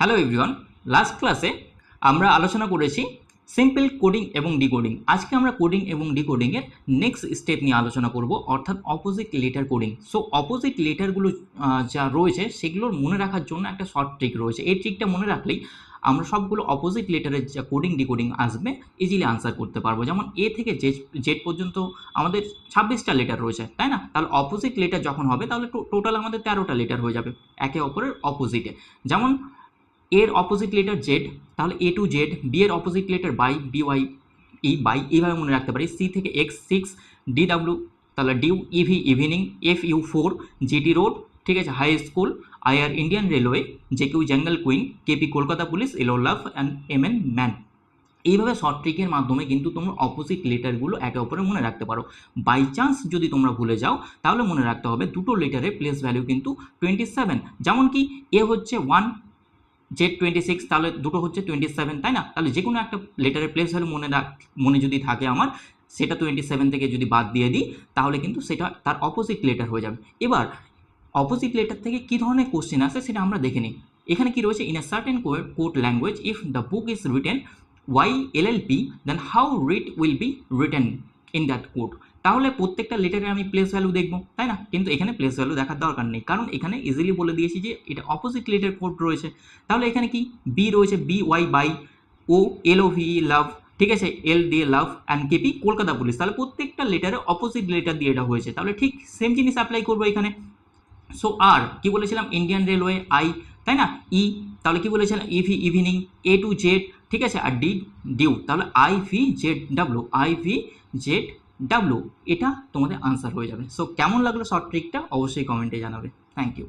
Hello everyone, last ক্লাসে আমরা আলোচনা করেছি সিম্পল কোডিং এবং ডিকোডিং। আজকে আমরা কোডিং এবং ডিকোডিংয়ের নেক্সট স্টেপ নিয়ে আলোচনা করব, অর্থাৎ opposite letter coding. So opposite লেটারগুলো যা রয়েছে সেগুলোর মনে রাখার জন্য একটা শর্ট ট্রিক রয়েছে। এই ট্রিকটা মনে রাখলেই আমরা সবগুলো অপোজিট লেটারের যা কোডিং ডিকোডিং আসবে ইজিলি আনসার করতে পারবো। যেমন এ থেকে জেড পর্যন্ত আমাদের 26টা লেটার রয়েছে, তাই না? তাহলে অপোজিট লেটার যখন হবে তাহলে টোটাল আমাদের 13টা লেটার হয়ে যাবে একে অপরের অপোজিটে। যেমন এর অপোজিট লেটার জেড, তাহলে এ টু জেড। বি এর opposite letter by, B Y ই বাই, এইভাবে মনে রাখতে পারি। সি থেকে এক্স 6, ডি ডাব্লিউ তাহলে dew, EV evening, F U 4, GT road, ঠিক আছে, high school, I R Indian railway, J Q jungle queen, KP Kolkata police, L O love and M N man. এইভাবে short ট্রিকের মাধ্যমে কিন্তু তোমরা opposite লেটারগুলো একে অপরে মনে রাখতে পারো। বাই চান্স যদি তোমরা ভুলে যাও তাহলে মনে রাখতে হবে দুটো লেটারের প্লেস ভ্যালু কিন্তু 27। যেমন কি এ হচ্ছে 1, জেড 26, তাহলে দুটো হচ্ছে 27, তাই না? তাহলে যে কোনো একটা লেটারের প্লেস ভ্যালু মনে যদি থাকে আমার, সেটা 27 থেকে যদি বাদ দিয়ে দিই তাহলে কিন্তু সেটা তার অপোজিট লেটার হয়ে যাবে। এবার অপোজিট লেটার থেকে কী ধরনের কোশ্চেন আসে সেটা আমরা দেখে নিই। এখানে কি রয়েছে, in a certain code language if the book is written Y LLP then how write will be written in that code. তাহলে প্রত্যেকটা লেটারে আমি প্লেস ভ্যালু দেখবো, তাই না? কিন্তু এখানে প্লেস ভ্যালু দেখার দরকার নেই, কারণ এখানে ইজিলি বলে দিয়েছি যে এটা অপোজিট লেটার কোড রয়েছে। তাহলে এখানে কি বি রয়েছে, বি ওয়াই বাই, ও এল ও ভি লাভ, ঠিক আছে, এল দিয়ে love, and KP Kolkata police. তাহলে প্রত্যেকটা লেটারে অপোজিট লেটার দিয়ে এটা হয়েছে। তাহলে ঠিক সেম জিনিস অ্যাপ্লাই করবো এখানে। সো আর কি বলেছিলাম, ইন্ডিয়ান রেলওয়ে আই, তাই না, ই, তাহলে কি বলেছিলাম EV evening, A to Z, ঠিক আছে, আর ডি ডিউ, তাহলে I V Z W, I V Z W. এটা তোমাদের আনসার হয়ে যাবে। সো কেমন লাগলো শর্ট ট্রিকটা অবশ্যই কমেন্টে জানাবে। Thank you.